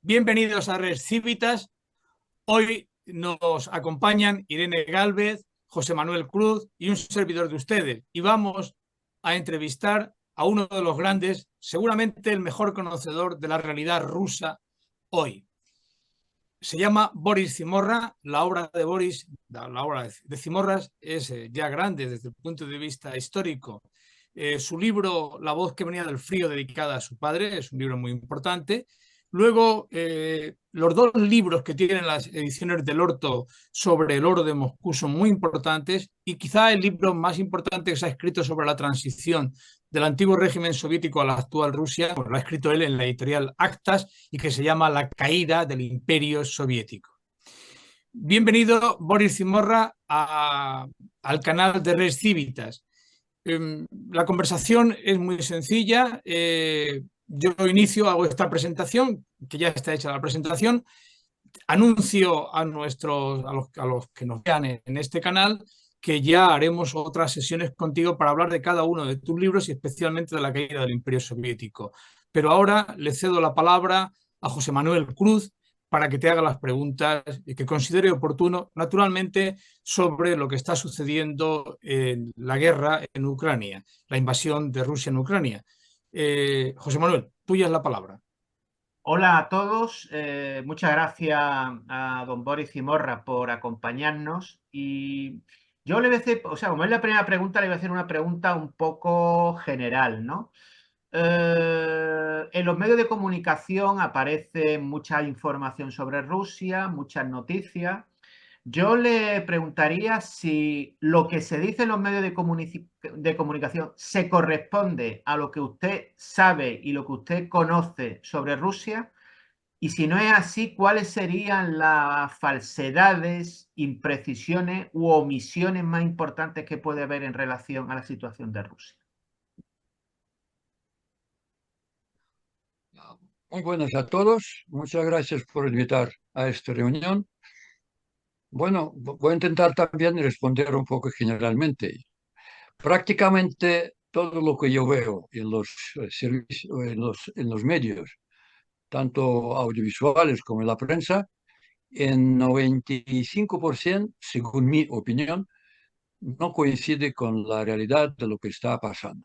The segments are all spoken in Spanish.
Bienvenidos a Res Cívitas. Hoy nos acompañan Irene Gálvez, José Manuel Cruz y un servidor de ustedes. Y vamos a entrevistar a uno de los grandes, seguramente el mejor conocedor de la realidad rusa hoy. Se llama Boris Zimorra. La obra de Boris, la obra de Zimorras es ya grande desde el punto de vista histórico. Su libro La voz que venía del frío, dedicada a su padre, es un libro muy importante. Luego, los dos libros que tienen las ediciones del Orto sobre el oro de Moscú son muy importantes, y quizá el libro más importante que se ha escrito sobre la transición del antiguo régimen soviético a la actual Rusia, pues lo ha escrito él en la editorial Actas, y que se llama La caída del imperio soviético. Bienvenido, Boris Zimorra, al canal de Res Cívitas. La conversación es muy sencilla. Yo inicio, hago esta presentación, que ya está hecha la presentación, anuncio a los que nos vean en este canal que ya haremos otras sesiones contigo para hablar de cada uno de tus libros y especialmente de la caída del Imperio Soviético. Pero ahora le cedo la palabra a José Manuel Cruz para que te haga las preguntas que considere oportuno, naturalmente, sobre lo que está sucediendo en la guerra en Ucrania, la invasión de Rusia en Ucrania. José Manuel, tuya es la palabra. Hola a todos, muchas gracias a don Boris Zimorra por acompañarnos. Y yo le voy a hacer, o sea, como es la primera pregunta, le voy a hacer una pregunta un poco general, ¿no? En los medios de comunicación aparece mucha información sobre Rusia, muchas noticias. Yo le preguntaría si lo que se dice en los medios de comunicación se corresponde a lo que usted sabe y lo que usted conoce sobre Rusia. Y si no es así, ¿cuáles serían las falsedades, imprecisiones u omisiones más importantes que puede haber en relación a la situación de Rusia? Muy buenas a todos. Muchas gracias por invitar a esta reunión. Bueno, voy a intentar también responder un poco generalmente. Prácticamente todo lo que yo veo en los servicios, en los medios, tanto audiovisuales como en la prensa, en 95%, según mi opinión, no coincide con la realidad de lo que está pasando.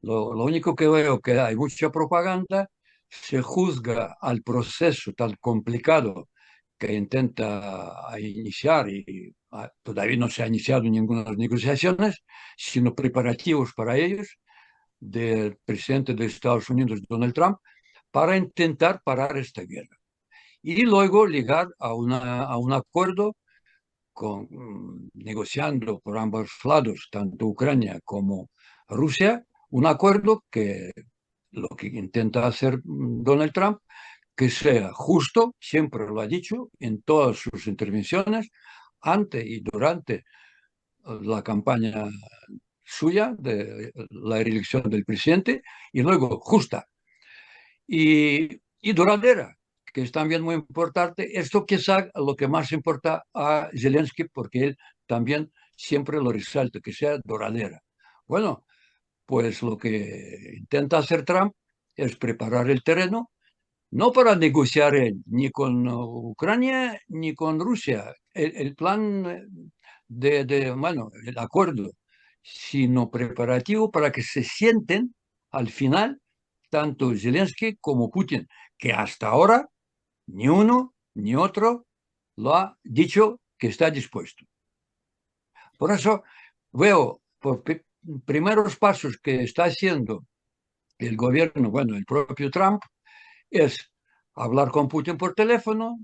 Lo único que veo que hay mucha propaganda, se juzga al proceso tan complicado que intenta iniciar y todavía no se ha iniciado ninguna negociaciones, sino preparativos para ellos, del presidente de Estados Unidos, Donald Trump, para intentar parar esta guerra. Y luego llegar a un acuerdo negociando por ambos lados, tanto Ucrania como Rusia, un acuerdo que lo que intenta hacer Donald Trump, que sea justo, siempre lo ha dicho en todas sus intervenciones, ante y durante la campaña suya de la elección del presidente, y luego justa y duradera, que es también muy importante. Esto quizá lo que más importa a Zelensky, porque él también siempre lo resalta, que sea duradera. Bueno, pues lo que intenta hacer Trump es preparar el terreno, no para negociar él, ni con Ucrania ni con Rusia, el plan bueno, el acuerdo, sino preparativo para que se sienten al final tanto Zelensky como Putin, que hasta ahora ni uno ni otro lo ha dicho que está dispuesto. Por eso veo por primeros pasos que está haciendo el gobierno, bueno, el propio Trump, es hablar con Putin por teléfono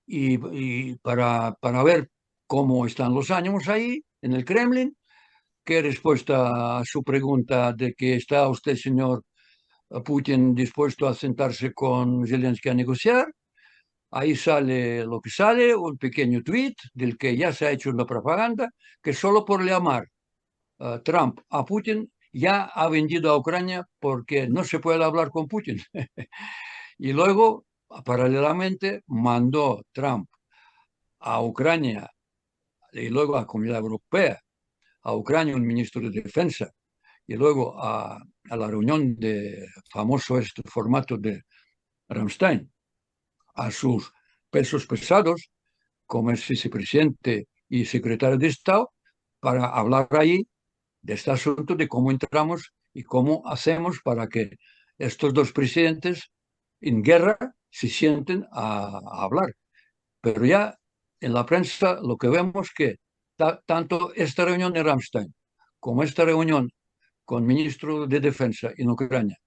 y para ver cómo están los ánimos ahí en el Kremlin, qué respuesta a su pregunta de que está usted, señor Putin, dispuesto a sentarse con Zelensky a negociar. Ahí sale lo que sale, un pequeño tweet del que ya se ha hecho una propaganda, que solo por llamar Trump a Putin ya ha vendido a Ucrania porque no se puede hablar con Putin. Y luego, paralelamente, mandó Trump a Ucrania y luego a la Comunidad Europea, a Ucrania un ministro de Defensa y luego a la reunión de famoso este formato de Ramstein, a sus pesos pesados, como el vicepresidente y secretario de Estado, para hablar ahí de este asunto, de cómo entramos y cómo hacemos para que estos dos presidentes en guerra se sienten a hablar. Pero ya en la prensa lo que vemos que tanto esta reunión de Ramstein como esta reunión con el ministro de Defensa en Ucrania,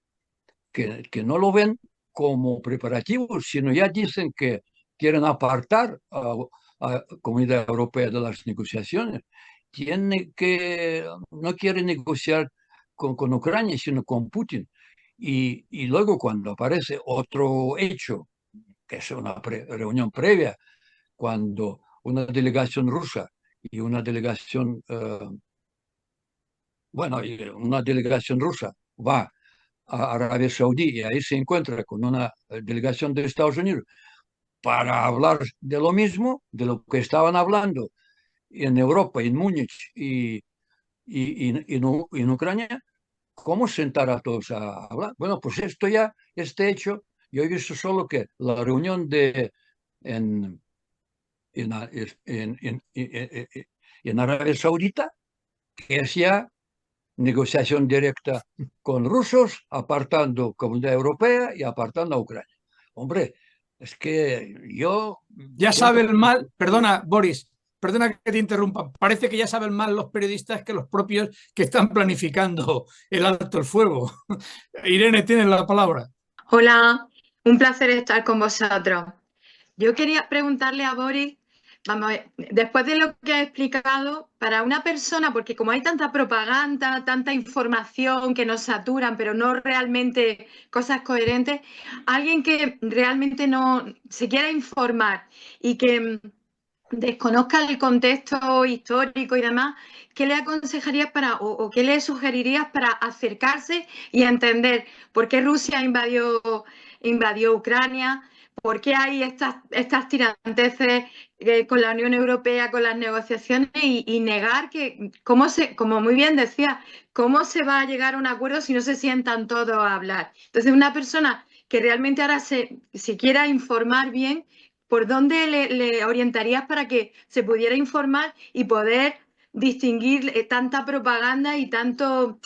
que no lo ven como preparativos, sino ya dicen que quieren apartar a Comunidad Europea de las negociaciones. No quiere negociar con Ucrania, sino con Putin. Y luego cuando aparece otro hecho, que es una reunión previa, cuando una delegación rusa y una delegación, una delegación rusa va a Arabia Saudí y ahí se encuentra con una delegación de Estados Unidos para hablar de lo mismo, de lo que estaban hablando en Europa, en Múnich en Ucrania, ¿cómo sentar a todos a hablar? Bueno, pues este hecho, yo he visto solo que la reunión en, en, en Arabia Saudita, que es ya negociación directa con rusos, apartando Comunidad Europea y apartando a Ucrania. Hombre, es que yo... Ya saben mal, perdona, Boris, perdona que te interrumpa, parece que ya saben más los periodistas que los propios que están planificando el alto el fuego. Irene, tienes la palabra. Hola, un placer estar con vosotros. Yo quería preguntarle a Boris, vamos a ver, después de lo que ha explicado, para una persona, porque como hay tanta propaganda, tanta información que nos saturan, pero no realmente cosas coherentes, alguien que realmente no se quiera informar y que desconozca el contexto histórico y demás, ¿qué le aconsejarías o qué le sugerirías para acercarse y entender por qué Rusia invadió Ucrania? ¿Por qué hay estas tiranteces con la Unión Europea, con las negociaciones y negar que, como muy bien decía, cómo se va a llegar a un acuerdo si no se sientan todos a hablar? Entonces, una persona que realmente ahora se quiera informar bien, ¿por dónde le orientarías para que se pudiera informar y poder distinguir tanta propaganda y tanto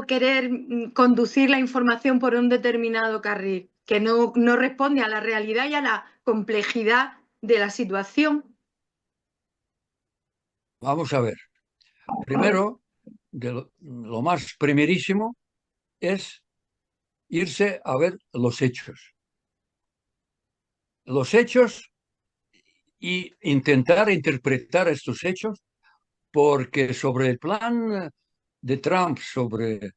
querer conducir la información por un determinado carril, que no responde a la realidad y a la complejidad de la situación? Vamos a ver. Primero, lo más primerísimo es irse a ver los hechos. Los hechos y intentar interpretar estos hechos, porque sobre el plan de Trump sobre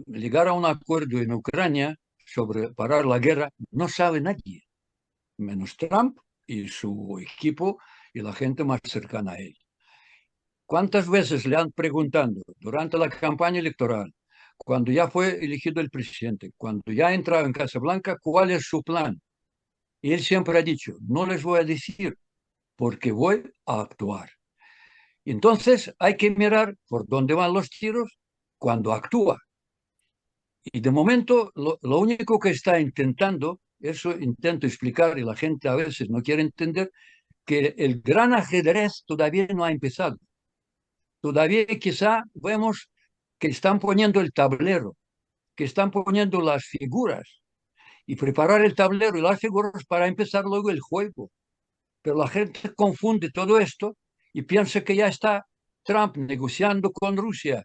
llegar a un acuerdo en Ucrania, sobre parar la guerra, no sabe nadie, menos Trump y su equipo y la gente más cercana a él. ¿Cuántas veces le han preguntado durante la campaña electoral, cuando ya fue elegido el presidente, cuando ya ha entrado en Casa Blanca, cuál es su plan? Y él siempre ha dicho, no les voy a decir porque voy a actuar. Entonces hay que mirar por dónde van los tiros cuando actúa. Y de momento lo único que está intentando, eso intento explicar y la gente a veces no quiere entender, que el gran ajedrez todavía no ha empezado. Todavía quizá vemos que están poniendo el tablero, que están poniendo las figuras y preparar el tablero y las figuras para empezar luego el juego. Pero la gente confunde todo esto y piensa que ya está Trump negociando con Rusia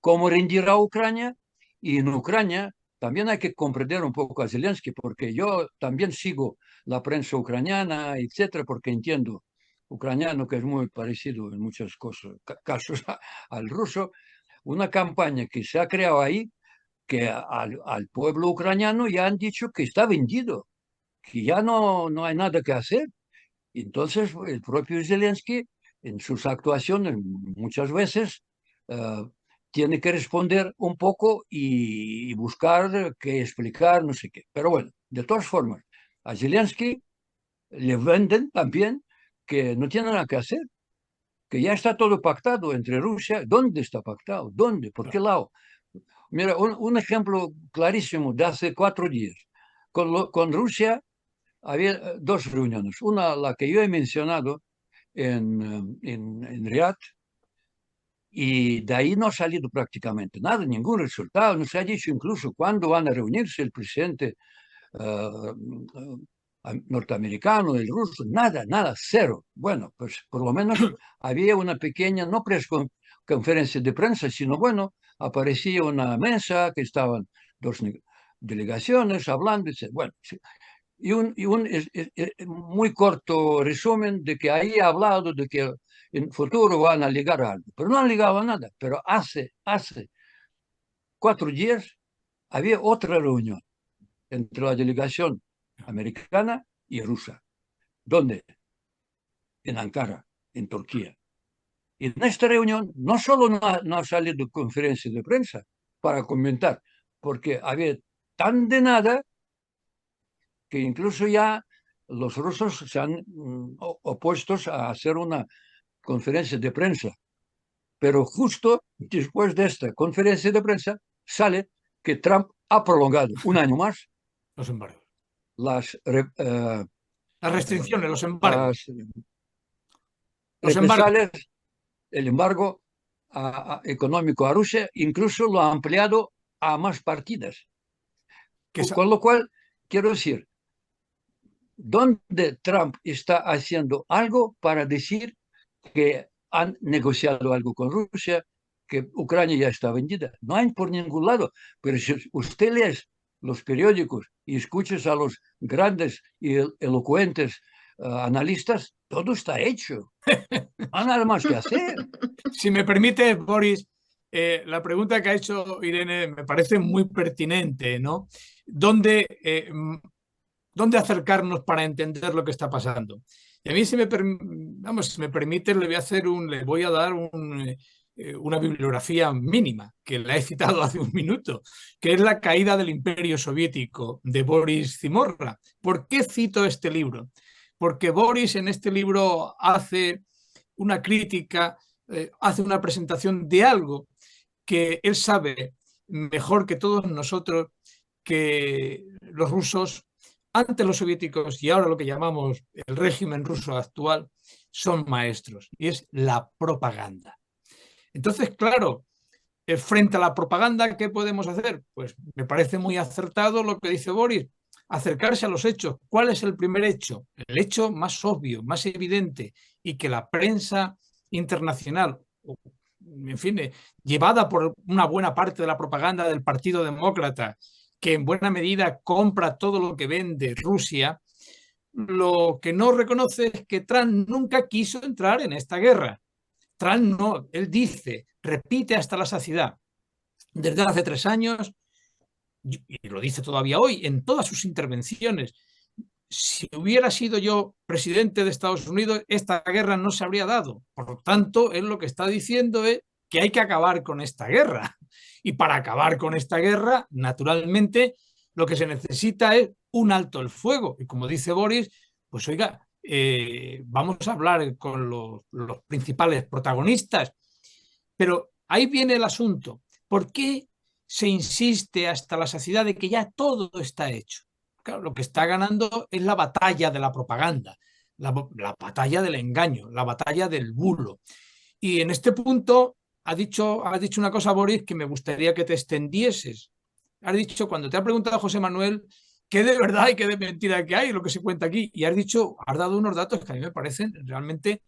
cómo rendir a Ucrania, y en Ucrania también hay que comprender un poco a Zelensky, porque yo también sigo la prensa ucraniana, etcétera, porque entiendo ucraniano, que es muy parecido en muchos casos al ruso. Una campaña que se ha creado ahí, que al pueblo ucraniano ya han dicho que está vendido, que ya no hay nada que hacer. Entonces, el propio Zelensky, en sus actuaciones, muchas veces tiene que responder un poco y buscar qué explicar, no sé qué. Pero bueno, de todas formas, a Zelensky le venden también que no tiene nada que hacer, que ya está todo pactado entre Rusia. ¿Dónde está pactado? ¿Dónde? ¿Por qué lado? Mira, un ejemplo clarísimo de hace 4 días. Con Rusia había dos reuniones. Una, la que yo he mencionado en Riad, y de ahí no ha salido prácticamente nada, ningún resultado. No se ha dicho incluso cuándo van a reunirse el presidente norteamericano, el ruso, nada, cero. Bueno, pues por lo menos había una pequeña, no conferencia de prensa, sino bueno, aparecía una mesa que estaban dos delegaciones hablando, etc. Bueno, sí. Y un muy corto resumen de que ahí ha hablado de que en futuro van a ligar algo, pero no han ligado a nada. Pero hace 4 días había otra reunión entre la delegación americana y rusa. ¿Dónde? En Ankara, en Turquía. Y en esta reunión no solo no ha salido conferencia de prensa para comentar, porque había tan de nada que incluso ya los rusos se han opuesto a hacer una conferencia de prensa. Pero justo después de esta conferencia de prensa sale que Trump ha prolongado un año más los embargos. Las restricciones, los embargos. Los represalias, el embargo económico a Rusia, incluso lo ha ampliado a más partidas. Con lo cual, quiero decir, ¿dónde Trump está haciendo algo para decir que han negociado algo con Rusia, que Ucrania ya está vendida? No hay por ningún lado. Pero si usted lee los periódicos y escuchas a los grandes y elocuentes analistas, todo está hecho. No hay nada más que hacer. Si me permite, Boris, la pregunta que ha hecho Irene me parece muy pertinente, ¿no? ¿Dónde acercarnos para entender lo que está pasando? Y a mí, si me permite, le voy a dar una bibliografía mínima, que la he citado hace un minuto, que es La caída del Imperio Soviético, de Boris Zimorra. ¿Por qué cito este libro? Porque Boris en este libro hace una crítica, hace una presentación de algo que él sabe mejor que todos nosotros, que los rusos, antes los soviéticos y ahora lo que llamamos el régimen ruso actual, son maestros, y es la propaganda. Entonces, claro, frente a la propaganda, ¿qué podemos hacer? Pues me parece muy acertado lo que dice Boris, acercarse a los hechos. ¿Cuál es el primer hecho? El hecho más obvio, más evidente, y que la prensa internacional, en fin, llevada por una buena parte de la propaganda del Partido Demócrata, que en buena medida compra todo lo que vende Rusia, lo que no reconoce es que Trump nunca quiso entrar en esta guerra. Trump no, él dice, repite hasta la saciedad, desde hace 3 años, y lo dice todavía hoy, en todas sus intervenciones, si hubiera sido yo presidente de Estados Unidos, esta guerra no se habría dado. Por lo tanto, él lo que está diciendo es que hay que acabar con esta guerra. Y para acabar con esta guerra, naturalmente, lo que se necesita es un alto el fuego. Y como dice Boris, pues oiga, vamos a hablar con los principales protagonistas. Pero ahí viene el asunto. ¿Por qué se insiste hasta la saciedad de que ya todo está hecho? Claro, lo que está ganando es la batalla de la propaganda, la batalla del engaño, la batalla del bulo. Y en este punto has dicho una cosa, Boris, que me gustaría que te extendieses. Has dicho, cuando te ha preguntado José Manuel qué de verdad y qué de mentira que hay, lo que se cuenta aquí, y has dado unos datos que a mí me parecen realmente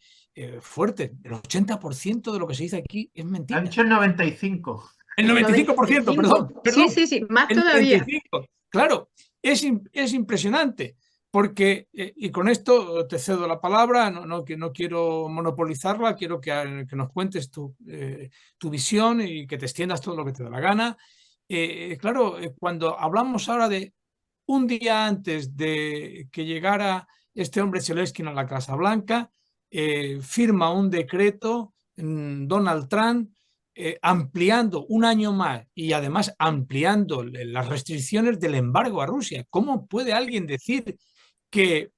fuertes. El 80% de lo que se dice aquí es mentira. Ha dicho el 95%. El 95%, perdón. Sí, más todavía. 95%. Claro, es impresionante, porque, y con esto te cedo la palabra, no quiero monopolizarla, quiero que nos cuentes tu visión y que te extiendas todo lo que te da la gana. Claro, cuando hablamos ahora de un día antes de que llegara este hombre Zelensky a la Casa Blanca, firma un decreto, Donald Trump, ampliando un año más y además ampliando las restricciones del embargo a Rusia. ¿Cómo puede alguien decir que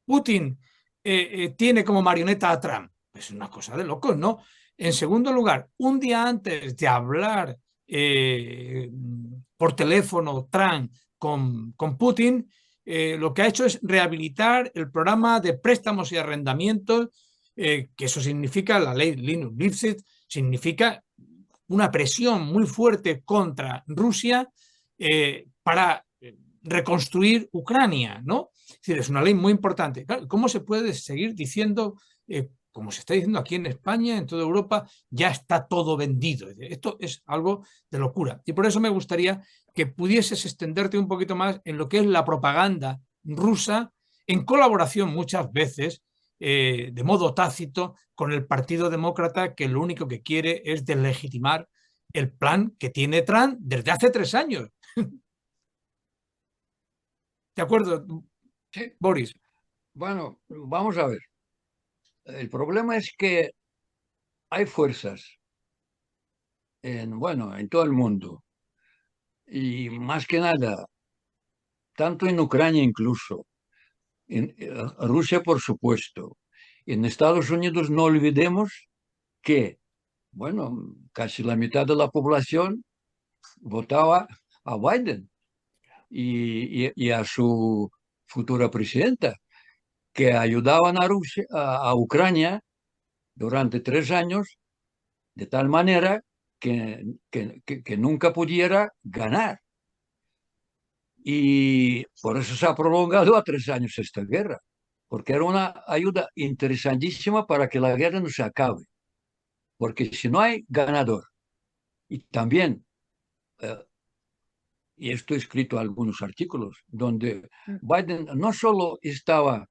Putin tiene como marioneta a Trump? Es una cosa de locos, ¿no? En segundo lugar, un día antes de hablar por teléfono Trump con Putin, lo que ha hecho es rehabilitar el programa de préstamos y arrendamientos, que eso significa, la ley Linux-Lipset, significa una presión muy fuerte contra Rusia para reconstruir Ucrania, ¿no? Es decir, es una ley muy importante. Claro, ¿cómo se puede seguir diciendo, como se está diciendo aquí en España, en toda Europa, ya está todo vendido? Esto es algo de locura. Y por eso me gustaría que pudieses extenderte un poquito más en lo que es la propaganda rusa, en colaboración muchas veces, de modo tácito, con el Partido Demócrata, que lo único que quiere es deslegitimar el plan que tiene Trump desde hace 3 años. ¿De acuerdo, Sí. Boris? Bueno, vamos a ver. El problema es que hay fuerzas en todo el mundo, y más que nada, tanto en Ucrania incluso, en Rusia por supuesto, en Estados Unidos no olvidemos que, bueno, casi la mitad de la población votaba a Biden y a su futura presidenta, que ayudaban a Rusia, a Ucrania durante 3 años, de tal manera que nunca pudiera ganar. Y por eso se ha prolongado a 3 años esta guerra, porque era una ayuda interesantísima para que la guerra no se acabe. Porque si no hay ganador, y también, y esto he escrito algunos artículos, donde Biden no solo estaba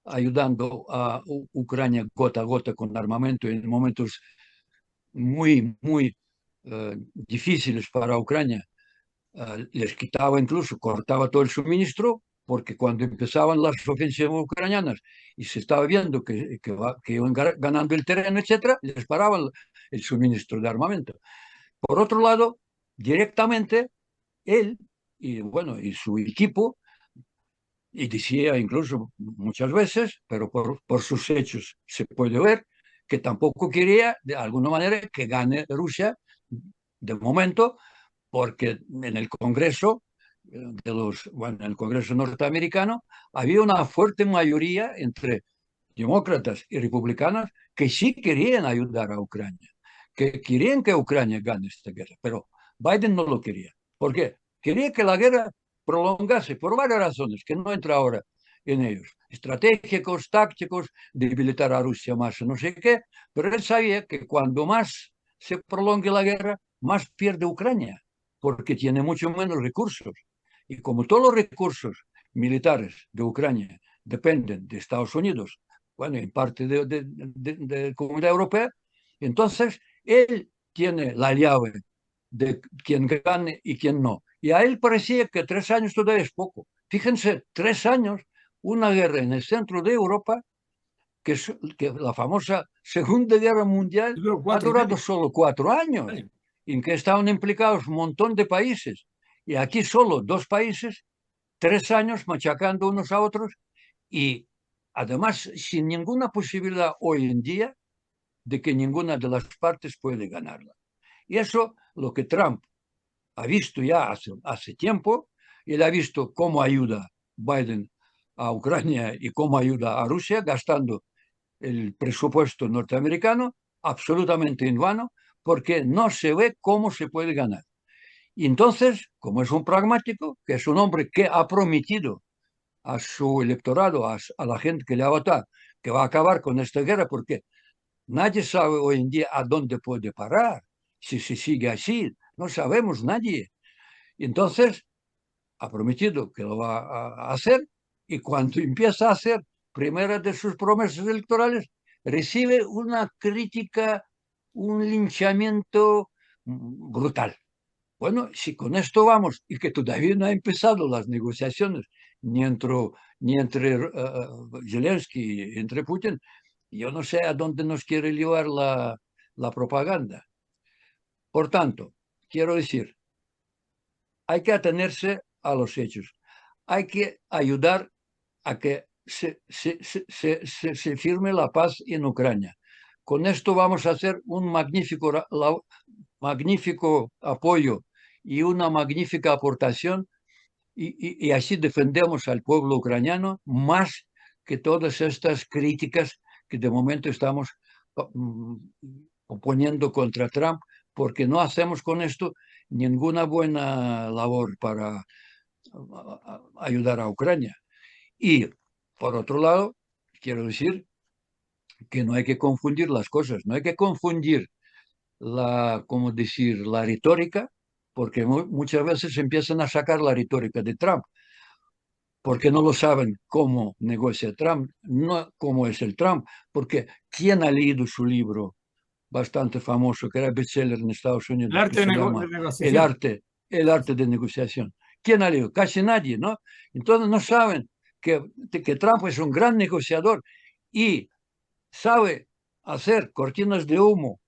ayudando a Ucrania gota a gota con armamento en momentos muy, muy difíciles para Ucrania, les quitaba, incluso cortaba todo el suministro, porque cuando empezaban las ofensivas ucranianas y se estaba viendo que iban ganando el terreno, etcétera, les paraban el suministro de armamento. Por otro lado, directamente él y su equipo, y decía incluso muchas veces, pero por sus hechos se puede ver, que tampoco quería de alguna manera que gane Rusia de momento, porque en el Congreso en el Congreso norteamericano había una fuerte mayoría entre demócratas y republicanos que sí querían ayudar a Ucrania, que querían que Ucrania gane esta guerra, pero Biden no lo quería. ¿Por qué? Quería que la guerra prolongase por varias razones, que no entra ahora en ellos, estratégicos, tácticos, debilitar a Rusia más, no sé qué, pero él sabía que cuando más se prolongue la guerra, más pierde Ucrania, porque tiene mucho menos recursos. Y como todos los recursos militares de Ucrania dependen de Estados Unidos, bueno, en parte de la Comunidad Europea, entonces él tiene la llave de quién gane y quién no. Y a él parecía que 3 años todavía es poco. Fíjense, 3 años, una guerra en el centro de Europa, que la famosa Segunda Guerra Mundial ha durado solo 4 años, en que estaban implicados un montón de países. Y aquí solo 2 países, 3 años machacando unos a otros, y además sin ninguna posibilidad hoy en día de que ninguna de las partes puede ganarla. Y eso lo que Trump ha visto ya hace tiempo. Él ha visto cómo ayuda Biden a Ucrania y cómo ayuda a Rusia, gastando el presupuesto norteamericano absolutamente en vano, porque no se ve cómo se puede ganar. Y entonces, como es un pragmático, que es un hombre que ha prometido a su electorado, a la gente que le va a votar, que va a acabar con esta guerra, porque nadie sabe hoy en día a dónde puede parar. Si se sigue así, no sabemos nadie. Y entonces, ha prometido que lo va a hacer, y cuando empieza a hacer primera de sus promesas electorales, recibe una crítica, un linchamiento brutal. Bueno, si con esto vamos, y que todavía no han empezado las negociaciones ni entre Zelensky y entre Putin, yo no sé a dónde nos quiere llevar la propaganda. Por tanto, quiero decir, hay que atenerse a los hechos. Hay que ayudar a que se firme la paz en Ucrania. Con esto vamos a hacer un magnífico apoyo y una magnífica aportación y así defendemos al pueblo ucraniano más que todas estas críticas que de momento estamos oponiendo contra Trump, porque no hacemos con esto ninguna buena labor para ayudar a Ucrania. Y, por otro lado, quiero decir que no hay que confundir las cosas, no hay que confundir ¿cómo decir?, la retórica, porque muchas veces empiezan a sacar la retórica de Trump, porque no lo saben cómo negocia Trump, no cómo es el Trump, porque ¿quién ha leído su libro bastante famoso, que era bestseller en Estados El Unidos, que arte se llama de negociación. El arte de negociación? ¿Quién ha leído? Casi nadie, ¿no? Entonces no saben que Trump es un gran negociador y sabe hacer cortinas de humo,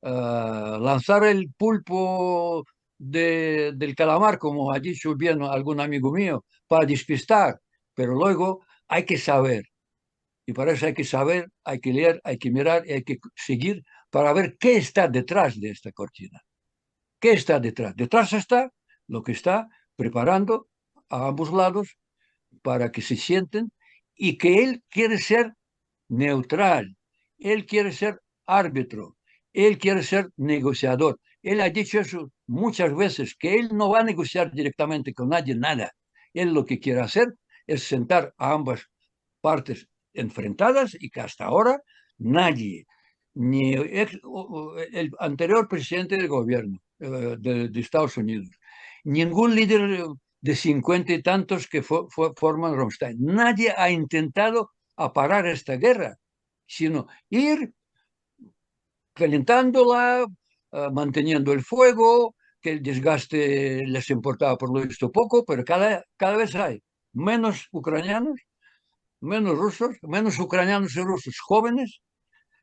lanzar el pulpo del calamar, como ha dicho bien algún amigo mío, para despistar, pero luego hay que saber, y para eso hay que saber, hay que leer, hay que mirar y hay que seguir para ver qué está detrás de esta cortina. ¿Qué está detrás? Detrás está lo que está preparando a ambos lados para que se sienten, y que él quiere ser neutral, él quiere ser árbitro, él quiere ser negociador. Él ha dicho eso muchas veces, que él no va a negociar directamente con nadie nada. Él lo que quiere hacer es sentar a ambas partes enfrentadas, y que hasta ahora nadie, ni el anterior presidente del gobierno de Estados Unidos, ningún líder de 50 y tantos que forman Rammstein, nadie ha intentado parar esta guerra, sino ir calentándola, manteniendo el fuego, que el desgaste les importaba por lo visto poco, pero cada vez hay menos ucranianos, menos rusos, menos ucranianos y rusos jóvenes,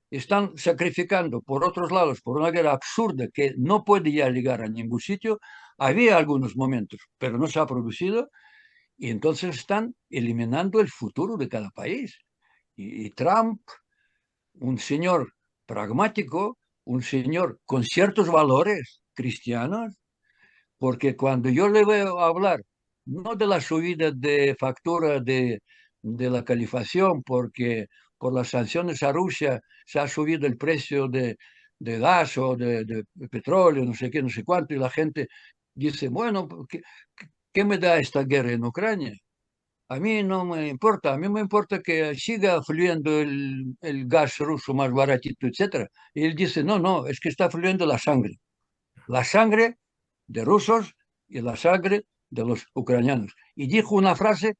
están sacrificando por otros lados, por una guerra absurda que no puede ya llegar a ningún sitio. Había algunos momentos, pero no se ha producido, y entonces están eliminando el futuro de cada país. Y Trump, un señor pragmático, un señor con ciertos valores cristianos, porque cuando yo le veo hablar, no de la subida de factura de la calificación, porque por las sanciones a Rusia se ha subido el precio de gas o de petróleo, no sé qué, no sé cuánto, y la gente dice, bueno, ¿qué me da esta guerra en Ucrania? A mí no me importa, a mí me importa que siga fluyendo el gas ruso más baratito, etcétera. Y él dice, no, no, es que está fluyendo la sangre de rusos y la sangre de los ucranianos. Y dijo una frase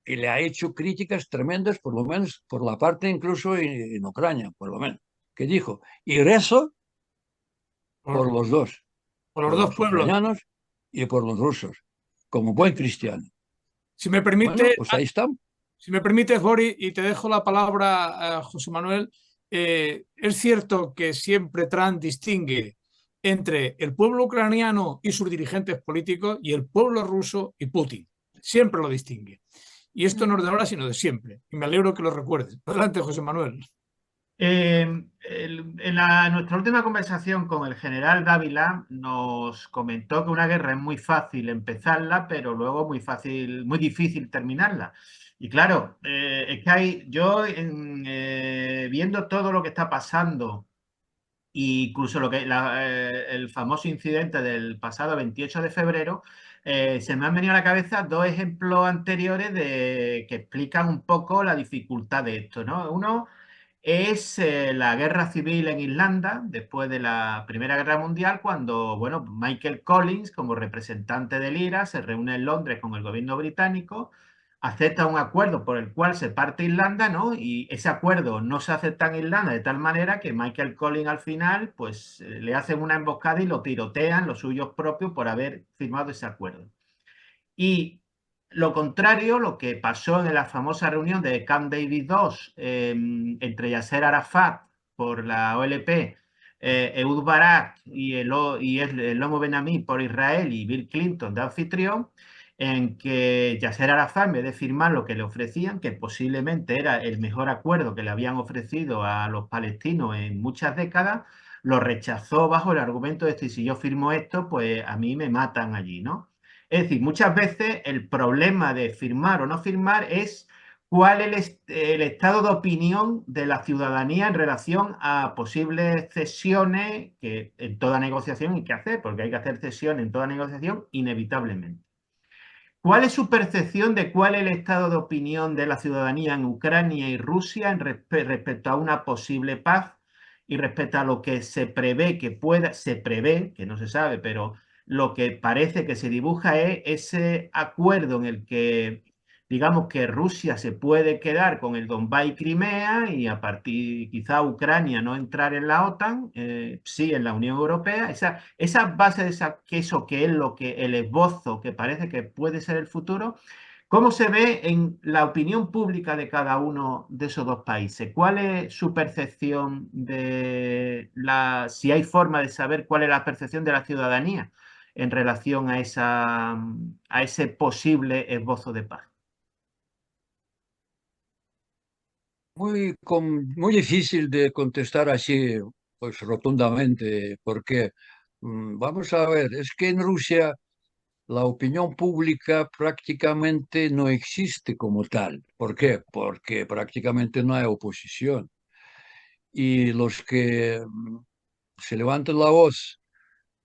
que le ha hecho críticas tremendas, por lo menos por la parte incluso en Ucrania, por lo menos, que dijo, y rezo por los dos, por por los dos los pueblos. ucranianos y por los rusos, como buen cristiano. Si me Bueno, permite, pues ahí estamos. si me permites, Boris, y te dejo la palabra a José Manuel, es cierto que siempre Trump distingue entre el pueblo ucraniano y sus dirigentes políticos y el pueblo ruso y Putin. Siempre lo distingue. Y esto no es de ahora, sino de siempre. Y me alegro que lo recuerdes. Adelante, José Manuel. En nuestra última conversación con el general Dávila nos comentó que una guerra es muy fácil empezarla, pero luego muy difícil terminarla. Y claro, es que viendo todo lo que está pasando, incluso el famoso incidente del pasado 28 de febrero, se me han venido a la cabeza dos ejemplos anteriores que explican un poco la dificultad de esto, ¿no? Uno es la guerra civil en Irlanda, después de la Primera Guerra Mundial, cuando, bueno, Michael Collins, como representante del IRA, se reúne en Londres con el gobierno británico, acepta un acuerdo por el cual se parte Irlanda, ¿no? Y ese acuerdo no se acepta en Irlanda de tal manera que Michael Collins al final, pues, le hacen una emboscada y lo tirotean los suyos propios por haber firmado ese acuerdo. Y lo contrario, lo que pasó en la famosa reunión de Camp David II entre Yasser Arafat por la OLP, Ehud Barak y el Lomo Ben Ami por Israel y Bill Clinton de anfitrión, en que Yasser Arafat, en vez de firmar lo que le ofrecían, que posiblemente era el mejor acuerdo que le habían ofrecido a los palestinos en muchas décadas, lo rechazó bajo el argumento de que si yo firmo esto, pues a mí me matan allí, ¿no? Es decir, muchas veces el problema de firmar o no firmar es cuál es el estado de opinión de la ciudadanía en relación a posibles cesiones que en toda negociación hay que hacer, porque hay que hacer cesiones en toda negociación inevitablemente. ¿Cuál es su percepción de cuál es el estado de opinión de la ciudadanía en Ucrania y Rusia respecto a una posible paz y respecto a lo que se prevé se prevé, que no se sabe, pero lo que parece que se dibuja es ese acuerdo en el que, digamos que Rusia se puede quedar con el Donbass y Crimea y a partir quizá Ucrania no entrar en la OTAN, sí en la Unión Europea? Esa base de eso que es lo que el esbozo que parece que puede ser el futuro, ¿cómo se ve en la opinión pública de cada uno de esos dos países? ¿Cuál es su percepción si hay forma de saber cuál es la percepción de la ciudadanía en relación a ese posible esbozo de paz? Muy difícil de contestar así, pues rotundamente, porque vamos a ver, es que en Rusia la opinión pública prácticamente no existe como tal. ¿Por qué? Porque prácticamente no hay oposición. Y los que se levantan la voz,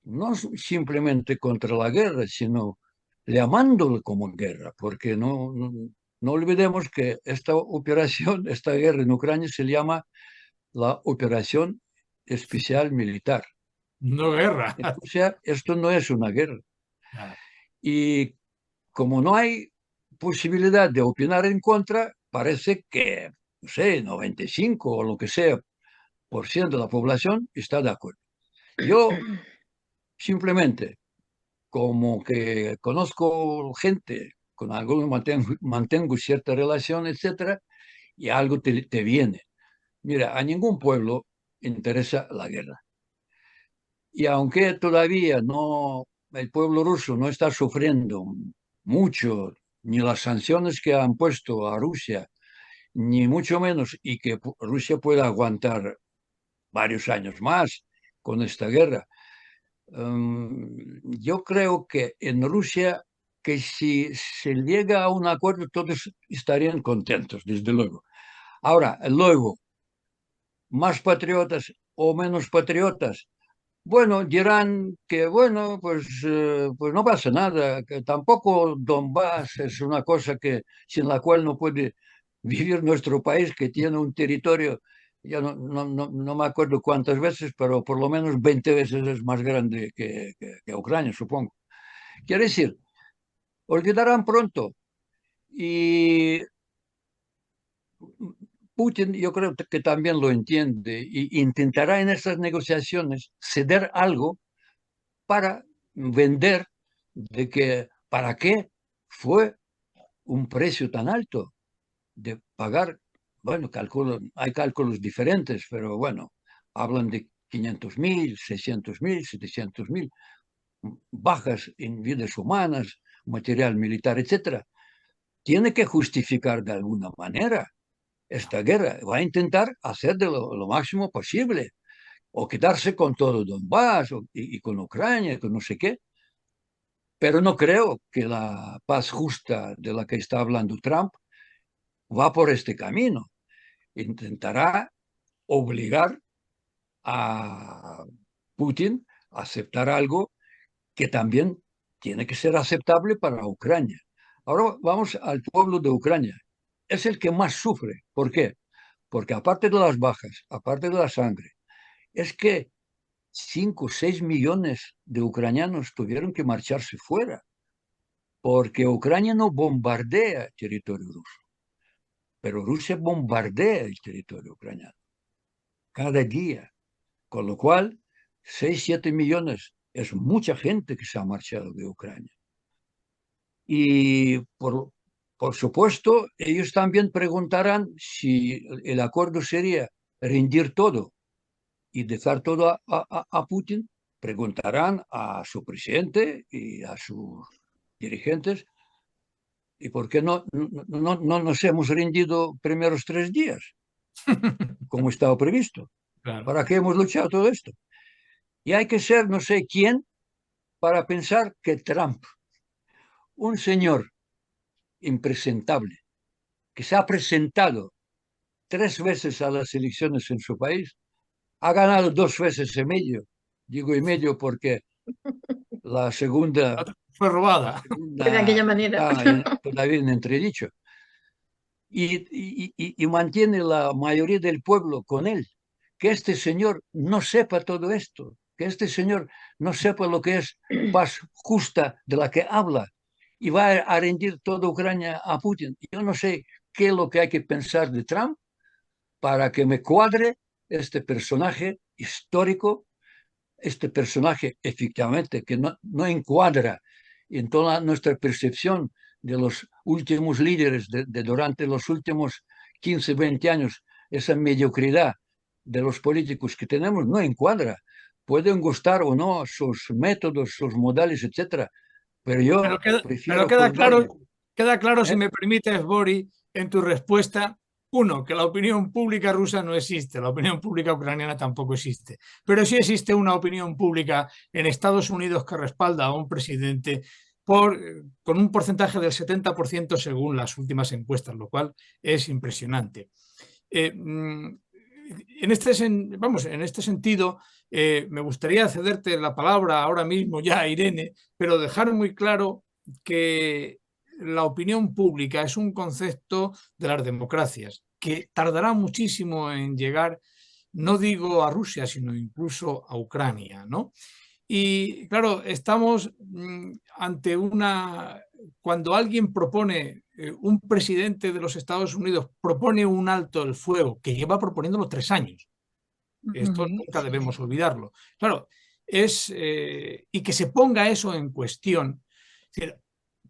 no simplemente contra la guerra, sino llamándolo como guerra, porque no olvidemos que esta operación, esta guerra en Ucrania se llama la Operación Especial Militar. No guerra. O sea, esto no es una guerra. Y como no hay posibilidad de opinar en contra, parece que, no sé, 95 o lo que sea por ciento de la población está de acuerdo. Yo simplemente, como que conozco gente, con algunos mantengo cierta relación, etcétera, y algo te viene. Mira, a ningún pueblo interesa la guerra. Y aunque todavía el pueblo ruso no está sufriendo mucho, ni las sanciones que han puesto a Rusia, ni mucho menos, y que Rusia pueda aguantar varios años más con esta guerra, yo creo que en Rusia, que si se llega a un acuerdo, todos estarían contentos, desde luego. Ahora, luego, más patriotas o menos patriotas, bueno, dirán que, bueno, pues no pasa nada, que tampoco Donbass es una cosa sin la cual no puede vivir nuestro país, que tiene un territorio, ya no me acuerdo cuántas veces, pero por lo menos 20 veces es más grande que Ucrania, supongo. Quiere decir, olvidarán pronto. Y Putin, yo creo que también lo entiende, e intentará en esas negociaciones ceder algo para vender de que para qué fue un precio tan alto de pagar. Bueno, hay cálculos diferentes, pero bueno, hablan de 500.000, 600.000, 700.000 bajas en vidas humanas, material militar, etcétera. Tiene que justificar de alguna manera esta guerra. Va a intentar hacer de lo máximo posible, o quedarse con todo Donbass, y con Ucrania, con no sé qué. Pero no creo que la paz justa de la que está hablando Trump va por este camino. Intentará obligar a Putin a aceptar algo que también tiene que ser aceptable para Ucrania. Ahora vamos al pueblo de Ucrania. Es el que más sufre. ¿Por qué? Porque aparte de las bajas, aparte de la sangre, es que 5 o 6 millones de ucranianos tuvieron que marcharse fuera, porque Ucrania no bombardea el territorio ruso, pero Rusia bombardea el territorio ucraniano cada día, con lo cual 6, 7 millones es mucha gente que se ha marchado de Ucrania. Y por supuesto, ellos también preguntarán si el acuerdo sería rendir todo y dejar todo a Putin. Preguntarán a su presidente y a sus dirigentes, ¿y por qué no nos hemos rendido primeros 3 días, como estaba previsto? Claro. ¿Para qué hemos luchado todo esto? Y hay que ser no sé quién para pensar que Trump un señor impresentable que se ha presentado 3 veces a las elecciones en su país, ha ganado 2 veces y medio. Digo y medio porque la segunda, Fue la robada. De aquella segunda manera. está todavía en entredicho. Y mantiene la mayoría del pueblo con él. Que este señor no sepa todo esto, que este señor no sepa lo que es paz justa de la que habla y va a rendir toda Ucrania a Putin. Yo no sé qué es lo que hay que pensar de Trump para que me cuadre este personaje histórico, este personaje efectivamente que no encuadra en toda nuestra percepción de los últimos líderes durante los últimos 15, 20 años, esa mediocridad de los políticos que tenemos no encuadra. Pueden gustar o no sus métodos, sus modales, etcétera, pero yo Pero prefiero colgarme. queda claro, si ¿Eh? me permites, Boris, en tu respuesta, uno, que la opinión pública rusa no existe, la opinión pública ucraniana tampoco existe, pero sí existe una opinión pública en Estados Unidos que respalda a un presidente con un porcentaje del 70% según las últimas encuestas, lo cual es impresionante. En este sentido, me gustaría cederte la palabra ahora mismo ya, Irene, pero dejar muy claro que la opinión pública es un concepto de las democracias que tardará muchísimo en llegar, no digo a Rusia, sino incluso a Ucrania, ¿no? Y claro, estamos ante cuando alguien propone, un presidente de los Estados Unidos propone un alto el fuego, que lleva proponiéndolo 3 años. Esto nunca debemos olvidarlo. Claro, y que se ponga eso en cuestión. Es decir,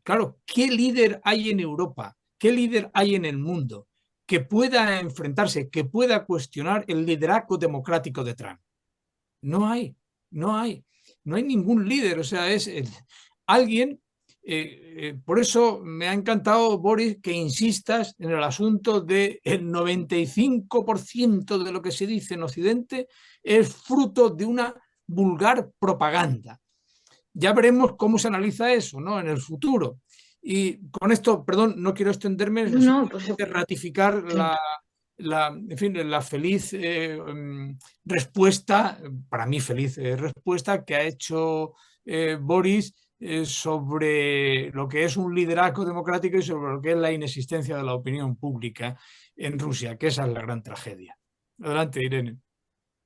claro, ¿qué líder hay en Europa? ¿Qué líder hay en el mundo que pueda enfrentarse, que pueda cuestionar el liderazgo democrático de Trump? No hay, no hay, no hay ningún líder. O sea, es alguien. Por eso me ha encantado, Boris, que insistas en el asunto de el 95% de lo que se dice en Occidente es fruto de una vulgar propaganda. Ya veremos cómo se analiza eso, ¿no?, en el futuro. Y con esto, perdón, no quiero extenderme, No, pues ratificar en fin, la feliz respuesta, para mí feliz respuesta que ha hecho Boris sobre lo que es un liderazgo democrático y sobre lo que es la inexistencia de la opinión pública en Rusia, que esa es la gran tragedia. Adelante, Irene.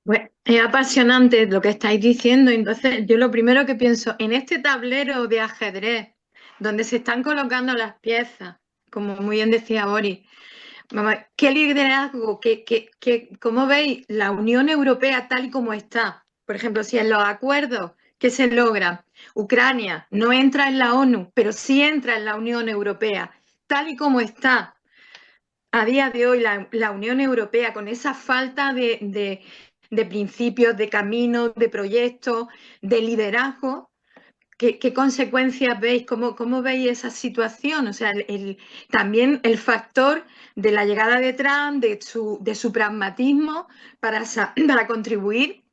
Bueno, es apasionante lo que estáis diciendo. Entonces, yo lo primero que pienso, en este tablero de ajedrez, donde se están colocando las piezas, como muy bien decía Boris, ¿qué liderazgo, cómo veis la Unión Europea tal y como está? Por ejemplo, si en los acuerdos que se logran, Ucrania no entra en la ONU, pero sí entra en la Unión Europea, tal y como está a día de hoy la Unión Europea, con esa falta de principios, de caminos, de proyectos, de liderazgo, ¿qué consecuencias veis? ¿Cómo veis esa situación? O sea, también el factor de la llegada de Trump, de su pragmatismo para contribuir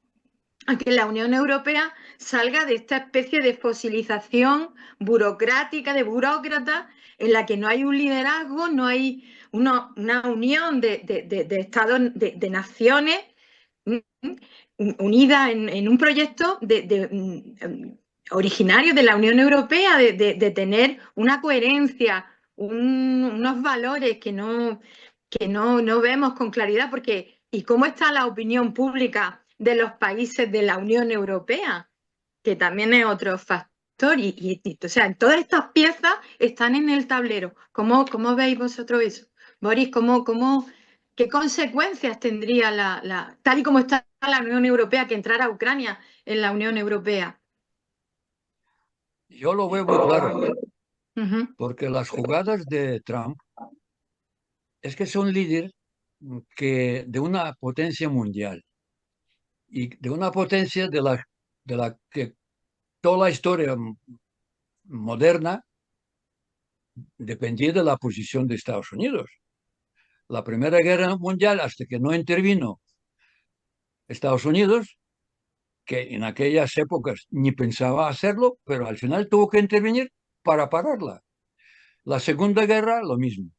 a que la Unión Europea salga de esta especie de fosilización burocrática, de burócratas, en la que no hay un liderazgo, no hay una unión de estados, de naciones unidas en un proyecto originario de la Unión Europea, de tener una coherencia, unos valores que no vemos con claridad, porque ¿y cómo está la opinión pública de los países de la Unión Europea? Que también es otro factor. O sea, todas estas piezas están en el tablero. ¿Cómo veis vosotros eso? Boris, ¿qué consecuencias tendría tal y como está la Unión Europea, que entrara Ucrania en la Unión Europea? Yo lo veo muy claro, porque las jugadas de Trump es que son líder de una potencia mundial y de una potencia de la que toda la historia moderna dependía de la posición de Estados Unidos. La Primera Guerra Mundial, hasta que no intervino Estados Unidos, que en aquellas épocas ni pensaba hacerlo, pero al final tuvo que intervenir, para pararla. La Segunda Guerra, lo mismo.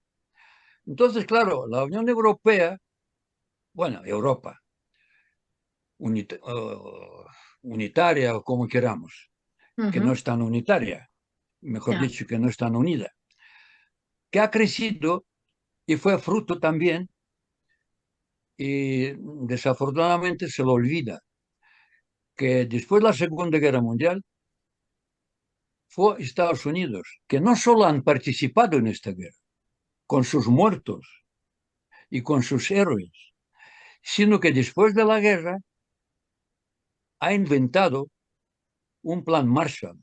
Entonces, claro, la Unión Europea, bueno, Europa, unitaria o como queramos, que no es tan unitaria, mejor dicho, que no es tan unida, que ha crecido y fue fruto también, y desafortunadamente se lo olvida, que después de la Segunda Guerra Mundial fue Estados Unidos, que no solo han participado en esta guerra, con sus muertos y con sus héroes, sino que después de la guerra ha inventado un plan Marshall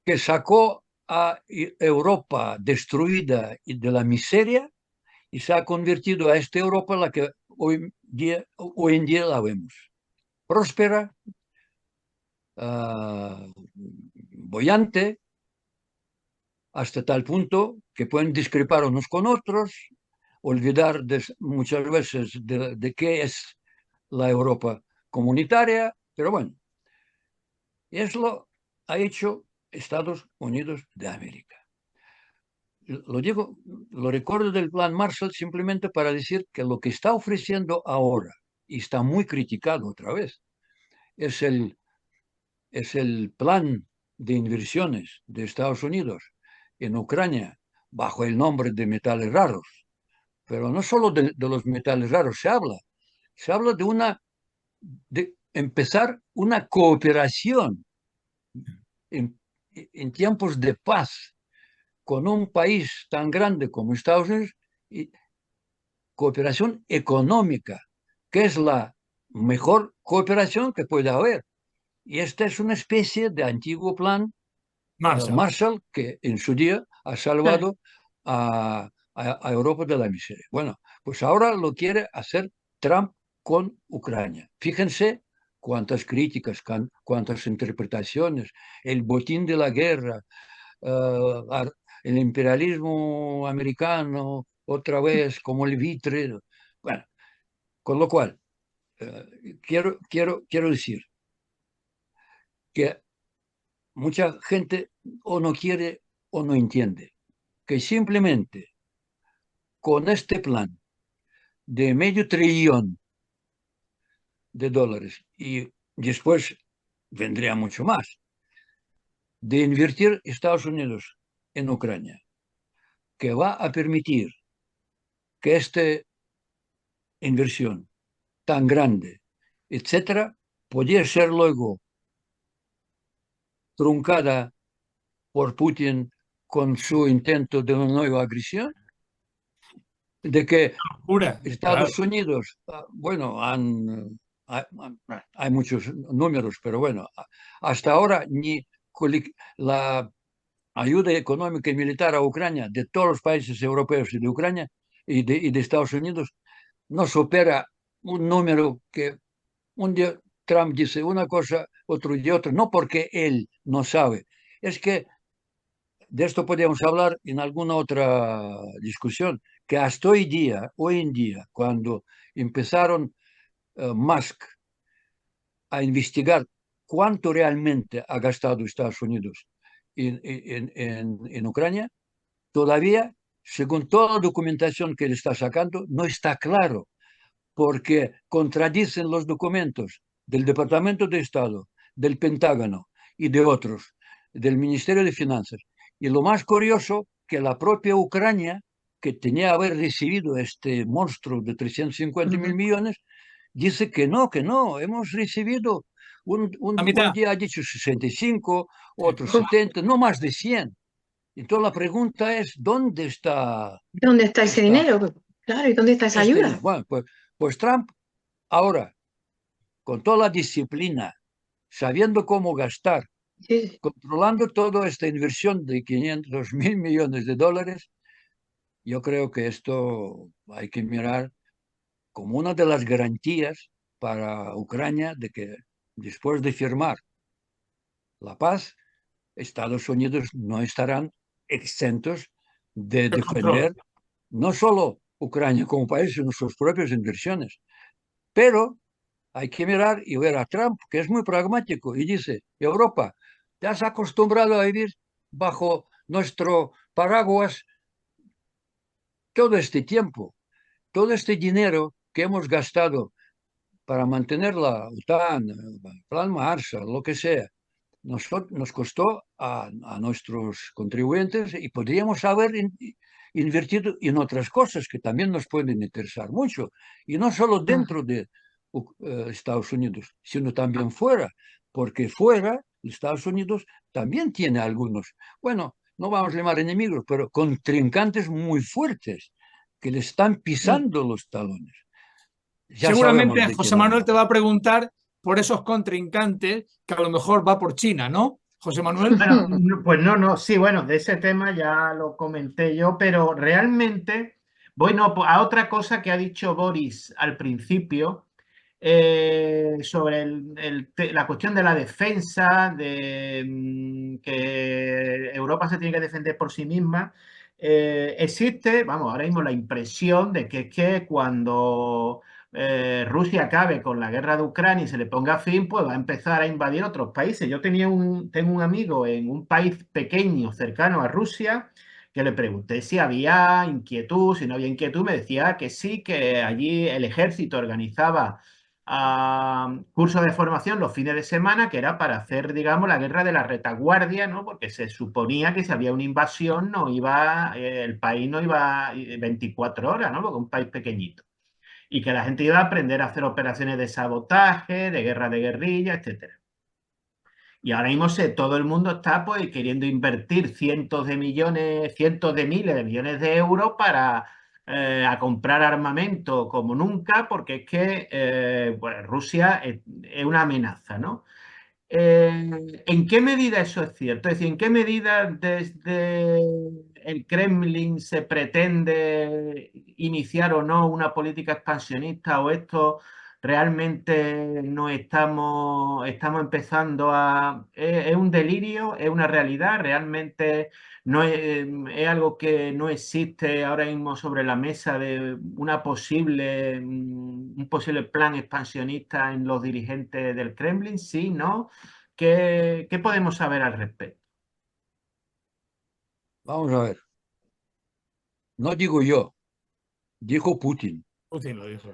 que sacó a Europa destruida y de la miseria y se ha convertido a esta Europa la que hoy en día la vemos. Próspera, boyante, hasta tal punto que pueden discrepar unos con otros, olvidar muchas veces de qué es la Europa comunitaria, pero bueno, eso ha hecho Estados Unidos de América. Lo digo, lo recuerdo del plan Marshall simplemente para decir que lo que está ofreciendo ahora, y está muy criticado otra vez, es el plan de inversiones de Estados Unidos en Ucrania bajo el nombre de metales raros. Pero no solo de los metales raros se habla de empezar una cooperación en tiempos de paz con un país tan grande como Estados Unidos, y cooperación económica, que es la mejor cooperación que puede haber. Y esta es una especie de antiguo plan Marshall que en su día ha salvado a Europa de la miseria. Bueno, pues ahora lo quiere hacer Trump con Ucrania. Fíjense cuántas críticas, cuántas interpretaciones, el botín de la guerra, el imperialismo americano, otra vez como el vitre. Bueno, con lo cual, quiero decir que mucha gente o no quiere o no entiende que simplemente con este plan de $500 billones y después vendría mucho más, de invertir Estados Unidos en Ucrania, que va a permitir que esta inversión tan grande, etcétera, podría ser luego truncada por Putin con su intento de una nueva agresión, de que Estados Unidos, bueno, hay muchos números, pero bueno, hasta ahora ni la ayuda económica y militar a Ucrania de todos los países europeos y de Ucrania y de Estados Unidos no supera un número que un día Trump dice una cosa, otro día otra, no porque él no sabe, es que de esto podríamos hablar en alguna otra discusión, que hasta hoy en día, cuando empezaron Musk a investigar cuánto realmente ha gastado Estados Unidos en Ucrania, todavía, según toda la documentación que él está sacando, no está claro, porque contradicen los documentos del Departamento de Estado, del Pentágono y de otros, del Ministerio de Finanzas. Y lo más curioso, que la propia Ucrania, que tenía que haber recibido este monstruo de 350.000 millones, dice que no, hemos recibido, un día ha dicho 65, otro 70, no más de 100. Entonces la pregunta es, ¿dónde está? ¿Dónde está ese dinero? Claro, ¿y dónde está esa ayuda? Bueno, pues Trump ahora, con toda la disciplina, sabiendo cómo gastar, controlando toda esta inversión de $500.000 millones, yo creo que esto hay que mirar como una de las garantías para Ucrania de que después de firmar la paz, Estados Unidos no estarán exentos de defender no solo Ucrania como país, sino sus propias inversiones. Pero hay que mirar y ver a Trump, que es muy pragmático, y dice, Europa, Te has acostumbrado a vivir bajo nuestro paraguas todo este tiempo, todo este dinero que hemos gastado para mantener la OTAN, Plan Marshall, lo que sea, nos costó a nuestros contribuyentes y podríamos haber invertido en otras cosas que también nos pueden interesar mucho, y no solo dentro de Estados Unidos, sino también fuera, porque fuera Estados Unidos también tiene algunos, bueno, no vamos a llamar enemigos, pero contrincantes muy fuertes que le están pisando los talones. Ya Seguramente sabemos de José quién Manuel te hablamos. va a preguntar por esos contrincantes que a lo mejor va por China, ¿no? José Manuel. Bueno, pues no, sí, bueno, de ese tema ya lo comenté yo, pero realmente voy no, a otra cosa que ha dicho Boris al principio sobre la cuestión de la defensa, de que Europa se tiene que defender por sí misma. Existe, vamos, ahora mismo la impresión de que es que cuando Rusia acabe con la guerra de Ucrania y se le ponga fin, pues va a empezar a invadir otros países. Yo tengo un amigo en un país pequeño cercano a Rusia que le pregunté si había inquietud, si no había inquietud, me decía que sí, que allí el ejército organizaba cursos de formación los fines de semana, que era para hacer, digamos, la guerra de la retaguardia, ¿no? Porque se suponía que si había una invasión no iba, el país no iba 24 horas, ¿no? Porque es un país pequeñito y que la gente iba a aprender a hacer operaciones de sabotaje, de guerra de guerrilla, etcétera. Y ahora mismo todo el mundo está pues queriendo invertir cientos de millones, cientos de miles de millones de euros para a comprar armamento como nunca, porque es que pues, Rusia es una amenaza, ¿no? ¿En qué medida eso es cierto? Es decir, ¿en qué medida desde el Kremlin se pretende iniciar o no una política expansionista o esto realmente no estamos empezando a... ¿Es un delirio? ¿Es una realidad? ¿Realmente no es algo que no existe ahora mismo sobre la mesa de un posible plan expansionista en los dirigentes del Kremlin? Sí, ¿no? ¿Qué podemos saber al respecto? Vamos a ver, no digo yo, dijo Putin Putin lo dijo.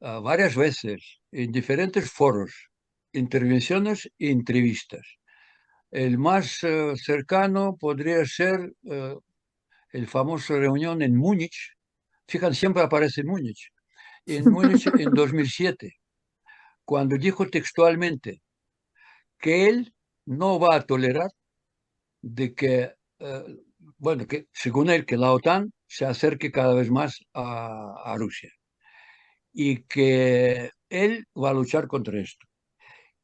varias veces en diferentes foros, intervenciones e entrevistas. El más cercano podría ser el famoso reunión en Múnich. Fíjate, siempre aparece en Múnich en 2007, cuando dijo textualmente que él no va a tolerar de que, bueno, que según él, que la OTAN se acerque cada vez más a Rusia y que él va a luchar contra esto.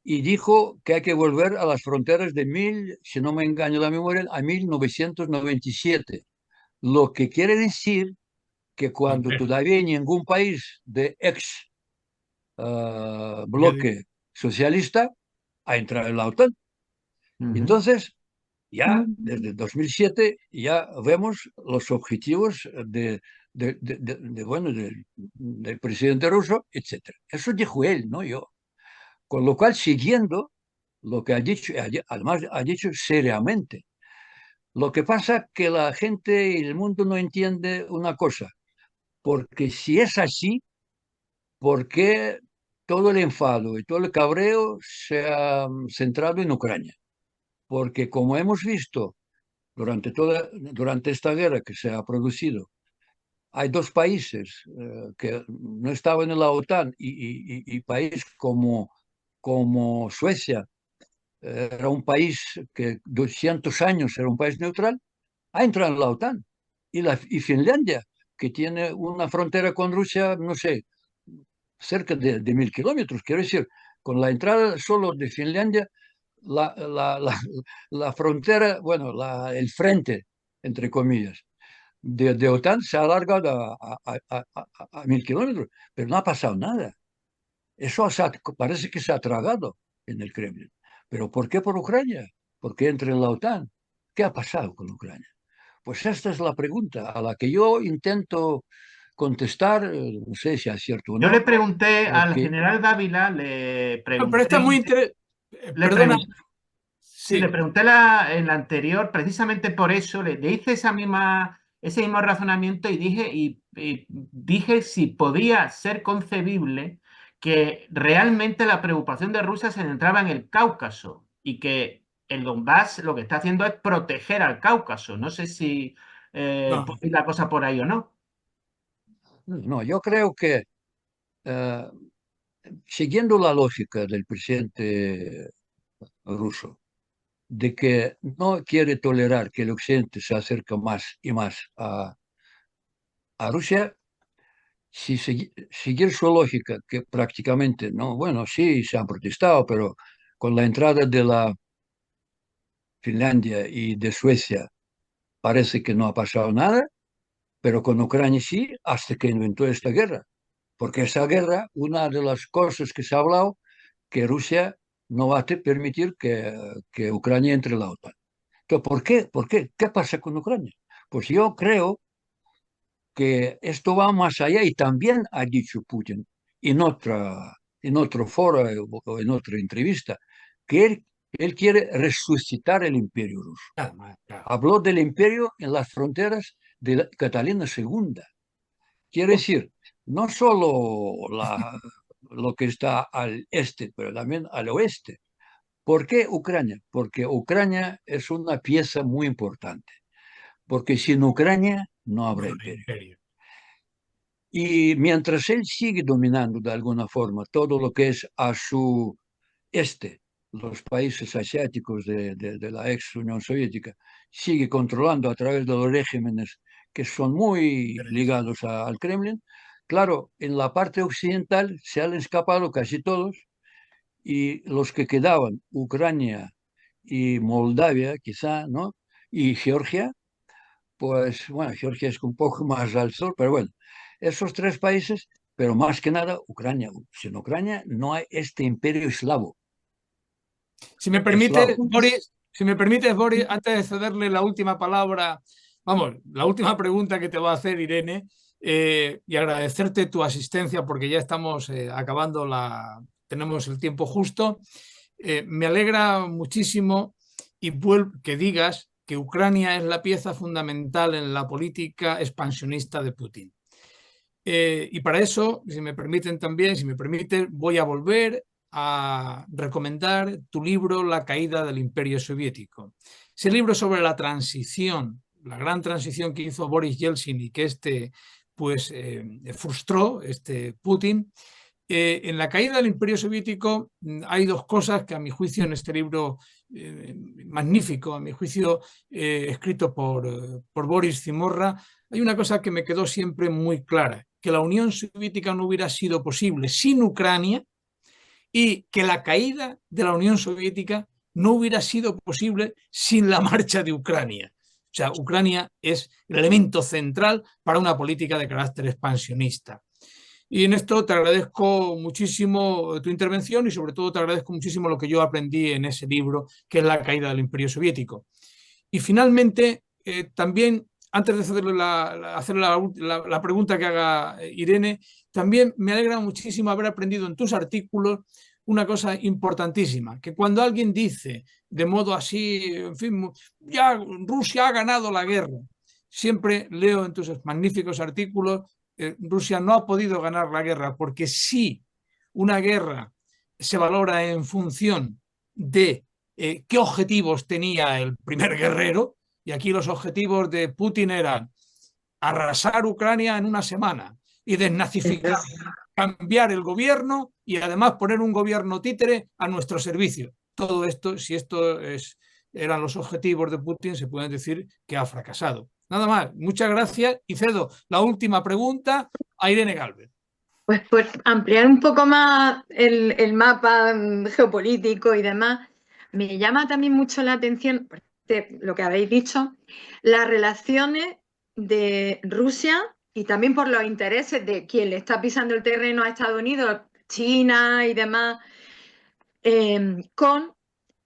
Y dijo que hay que volver a las fronteras si no me engaño la memoria, a 1997, lo que quiere decir que cuando todavía ningún país de ex bloque socialista ha entrado en la OTAN. Entonces, ya desde 2007 ya vemos los objetivos bueno, del presidente ruso, etc. Eso dijo él, no yo. Con lo cual, siguiendo lo que ha dicho, además ha dicho seriamente. Lo que pasa es que la gente y el mundo no entiende una cosa, porque si es así, ¿por qué todo el enfado y todo el cabreo se ha centrado en Ucrania? Porque como hemos visto durante esta guerra que se ha producido, hay dos países que no estaban en la OTAN y país como Suecia, era un país que 200 años era un país neutral, ha entrado en la OTAN. Y Finlandia, que tiene una frontera con Rusia, no sé, cerca de 1000 kilómetros. Quiero decir, con la entrada solo de Finlandia, la, la, la, la frontera, bueno, el frente, entre comillas, de OTAN se ha alargado a 1000 kilómetros, pero no ha pasado nada. Eso parece que se ha tragado en el Kremlin. ¿Pero por qué por Ucrania? ¿Por qué entra en la OTAN? ¿Qué ha pasado con Ucrania? Pues esta es la pregunta a la que yo intento contestar, no sé si es cierto o Yo le no, pregunté al que general Dávila, le No, pero está pregunté, muy le perdona, pregunté, Sí, le pregunté en la anterior, precisamente por eso, le hice ese mismo razonamiento y dije si podía ser concebible que realmente la preocupación de Rusia se centraba en el Cáucaso y que el Donbass lo que está haciendo es proteger al Cáucaso. No sé si No, puede ir la cosa por ahí o no. No, yo creo que eh, siguiendo la lógica del presidente ruso, de que no quiere tolerar que el occidente se acerque más y más a Rusia, si seguir su lógica, que prácticamente, no, bueno, sí, se han protestado, pero con la entrada de la Finlandia y de Suecia parece que no ha pasado nada, pero con Ucrania sí, hasta que inventó esta guerra. Porque esa guerra, una de las cosas que se ha hablado, que Rusia no va a permitir que Ucrania entre en la OTAN. Entonces, ¿por qué? ¿Por qué? ¿Qué pasa con Ucrania? Pues yo creo que esto va más allá y también ha dicho Putin en otro foro o en otra entrevista que él quiere resucitar el imperio ruso. claro. Habló del imperio en las fronteras de Catalina II. Quiere decir, no solo lo que está al este, pero también al oeste. ¿Por qué Ucrania? Porque Ucrania es una pieza muy importante, porque sin Ucrania no No habrá hay imperio. imperio. Y mientras él sigue dominando de alguna forma todo lo que es a su este, los países asiáticos de la ex Unión Soviética, sigue controlando a través de los regímenes que son muy ligados al Kremlin. Claro, en la parte occidental se han escapado casi todos y los que quedaban, Ucrania y Moldavia, quizá, ¿no? Y Georgia, pues bueno, Georgia es un poco más al sur, pero bueno, esos tres países, pero más que nada Ucrania. Sin Ucrania no hay este imperio eslavo. Si me permites, Eslavo. Boris, antes de cederle la última palabra, vamos, la última pregunta que te va a hacer Irene, y agradecerte tu asistencia porque ya estamos acabando tenemos el tiempo justo. Me alegra muchísimo que digas que Ucrania es la pieza fundamental en la política expansionista de Putin. Y para eso, si me permiten también, si me permiten, voy a volver a recomendar tu libro La caída del Imperio Soviético. Ese libro sobre la transición, la gran transición que hizo Boris Yeltsin y que pues, frustró Putin. En la caída del Imperio Soviético hay dos cosas que a mi juicio en este libro magnífico, a mi juicio escrito por Boris Zimorra, hay una cosa que me quedó siempre muy clara, que la Unión Soviética no hubiera sido posible sin Ucrania y que la caída de la Unión Soviética no hubiera sido posible sin la marcha de Ucrania. O sea, Ucrania es el elemento central para una política de carácter expansionista. Y en esto te agradezco muchísimo tu intervención y sobre todo te agradezco muchísimo lo que yo aprendí en ese libro, que es La caída del Imperio Soviético. Y finalmente, también, antes de hacer la pregunta que haga Irene, también me alegra muchísimo haber aprendido en tus artículos una cosa importantísima, que cuando alguien dice de modo así, en fin, ya Rusia ha ganado la guerra, siempre leo en tus magníficos artículos, Rusia no ha podido ganar la guerra, porque si una guerra se valora en función de qué objetivos tenía el primer guerrero, y aquí los objetivos de Putin eran arrasar Ucrania en una semana y desnazificar, cambiar el gobierno y además poner un gobierno títere a nuestro servicio. Todo esto, si eran los objetivos de Putin, se puede decir que ha fracasado. Nada más, muchas gracias y cedo la última pregunta a Irene Gálvez. Pues por ampliar un poco más el mapa geopolítico y demás, me llama también mucho la atención, lo que habéis dicho, las relaciones de Rusia y también por los intereses de quien le está pisando el terreno a Estados Unidos, China y demás, con,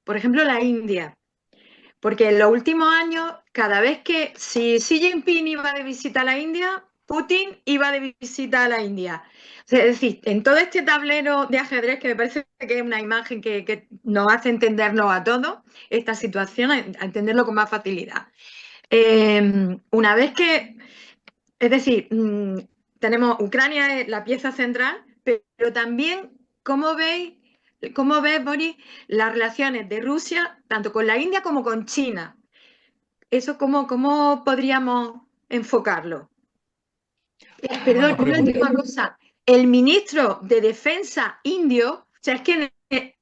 por ejemplo, la India. Porque en los últimos años, cada vez que si Xi Jinping iba de visita a la India, Putin iba de visita a la India. Es decir, en todo este tablero de ajedrez, que me parece que es una imagen que nos hace entendernos a todos, esta situación, a entenderlo con más facilidad. Una vez que, es decir, tenemos Ucrania es la pieza central, pero también, ¿cómo ves, Boris, las relaciones de Rusia, tanto con la India como con China? ¿Eso cómo podríamos enfocarlo? Perdón, una última cosa. El ministro de Defensa indio, o sea, es que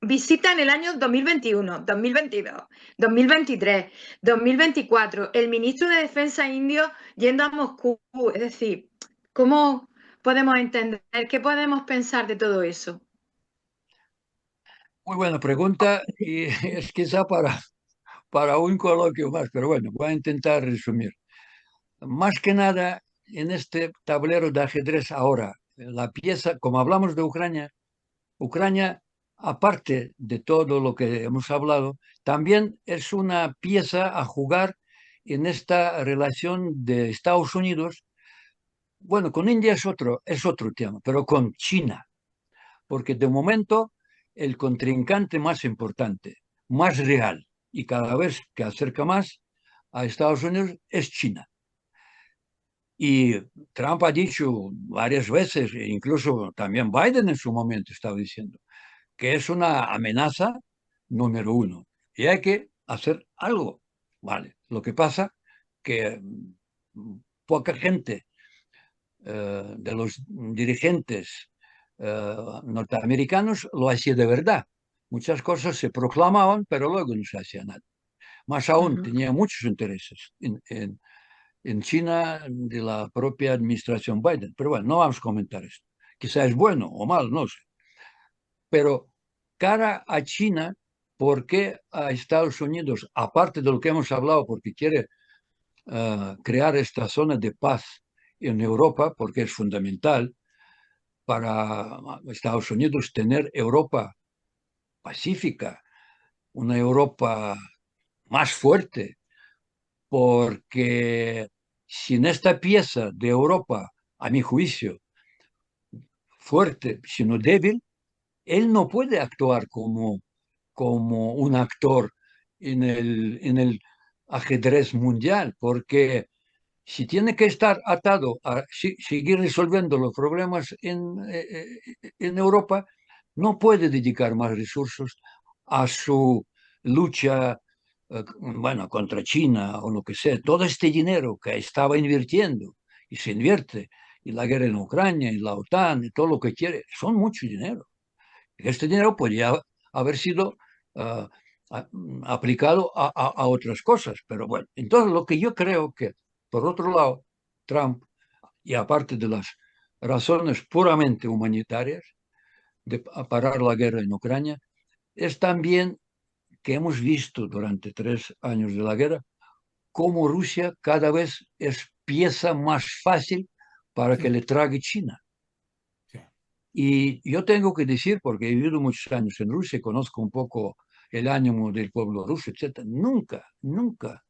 visita en el año 2021, 2022, 2023, 2024, el ministro de Defensa indio yendo a Moscú. Es decir, ¿cómo podemos entender, qué podemos pensar de todo eso? Muy buena pregunta y es quizá para un coloquio más, pero bueno, voy a intentar resumir. Más que nada, en este tablero de ajedrez ahora, la pieza, como hablamos de Ucrania, Ucrania, aparte de todo lo que hemos hablado, también es una pieza a jugar en esta relación de Estados Unidos. Bueno, con India es otro tema, pero con China, porque de momento el contrincante más importante, más real y cada vez que acerca más a Estados Unidos es China. Y Trump ha dicho varias veces, e incluso también Biden en su momento estaba diciendo, que es una amenaza número uno y hay que hacer algo. Vale, lo que pasa que poca gente de los dirigentes norteamericanos lo hacía de verdad. Muchas cosas se proclamaban, pero luego no se hacía nada. Más aún, tenía muchos intereses en China de la propia administración Biden. Pero bueno, no vamos a comentar esto. Quizá es bueno o mal, no sé. Pero cara a China, ¿por qué a Estados Unidos, aparte de lo que hemos hablado, porque quiere crear esta zona de paz en Europa, porque es fundamental para Estados Unidos tener Europa pacífica, una Europa más fuerte, porque sin esta pieza de Europa, a mi juicio, fuerte, sino débil, él no puede actuar como un actor en el ajedrez mundial, porque si tiene que estar atado a seguir resolviendo los problemas en Europa, no puede dedicar más recursos a su lucha, bueno, contra China o lo que sea. Todo este dinero que estaba invirtiendo y se invierte en la guerra en Ucrania, en la OTAN, y todo lo que quiere, son mucho dinero. Este dinero podría haber sido uh, aplicado a otras cosas, pero bueno, entonces lo que yo creo que, por otro lado, Trump, y aparte de las razones puramente humanitarias de parar la guerra en Ucrania, es también que hemos visto durante 3 años de la guerra cómo Rusia cada vez es pieza más fácil para que le trague China. Y yo tengo que decir, porque he vivido muchos años en Rusia, conozco un poco el ánimo del pueblo ruso, etc. Nunca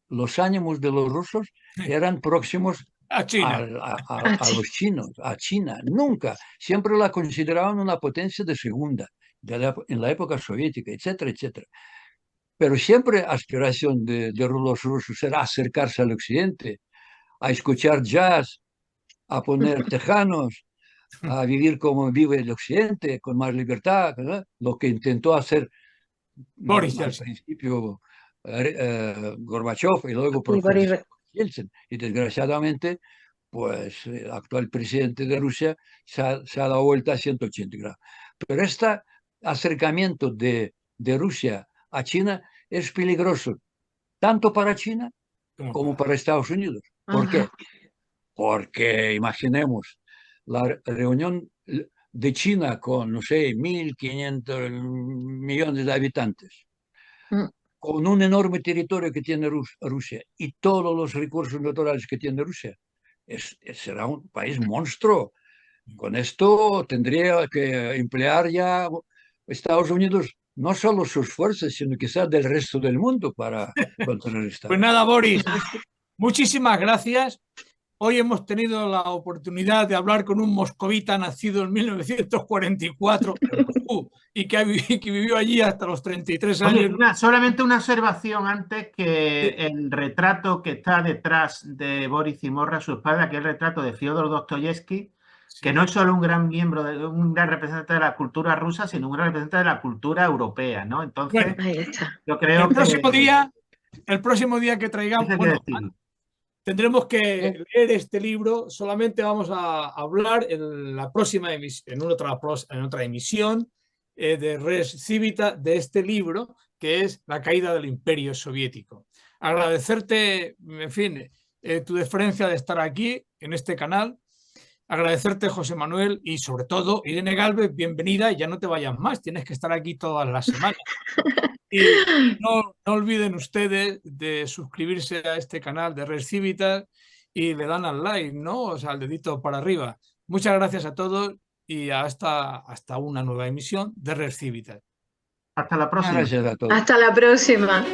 los ánimos de los rusos eran próximos a China, a los chinos, a China. Nunca. Siempre la consideraban una potencia de segunda, en la época soviética, etcétera, etcétera. Pero siempre aspiración de los rusos era acercarse al occidente, a escuchar jazz, a poner tejanos, a vivir como vive el occidente, con más libertad, ¿verdad? Lo que intentó hacer Boris al principio Gorbachev y luego profesor Yeltsin. Y desgraciadamente, pues el actual presidente de Rusia se ha dado vuelta a 180 grados. Pero este acercamiento de Rusia a China es peligroso, tanto para China como para Estados Unidos. ¿Por qué? Porque imaginemos la reunión de China con, no sé, 1.500 millones de habitantes, con un enorme territorio que tiene Rusia y todos los recursos naturales que tiene Rusia. Será un país monstruo. Con esto tendría que emplear ya Estados Unidos no solo sus fuerzas, sino quizás del resto del mundo para contrarrestar. Pues nada, Boris, muchísimas gracias. hoy hemos tenido la oportunidad de hablar con un moscovita nacido en 1944 en Moscú, y que vivió allí hasta los 33 Oye, años. solamente una observación antes, que el retrato que está detrás de Boris Zimorra, su espalda, que es el retrato de Fyodor Dostoyevsky, que no es solo un gran miembro, un gran representante de la cultura rusa, sino un gran representante de la cultura europea, ¿no? Entonces, Bueno, Ahí está. yo creo el próximo día que traigamos, que bueno, decir. tendremos que leer este libro. Solamente vamos a hablar en la próxima emisión, en otra emisión de Res Civita, de este libro, que es La caída del Imperio Soviético. Agradecerte, en fin, tu deferencia de estar aquí en este canal. Agradecerte, José Manuel, y sobre todo, Irene Gálvez, bienvenida, y ya no te vayas más, tienes que estar aquí todas las semanas. Y no olviden ustedes de suscribirse a este canal de Res Cívitas y le dan al like, ¿no? O sea, al dedito para arriba. Muchas gracias a todos y hasta una nueva emisión de Res Cívitas. Hasta la próxima. Gracias a todos. Hasta la próxima.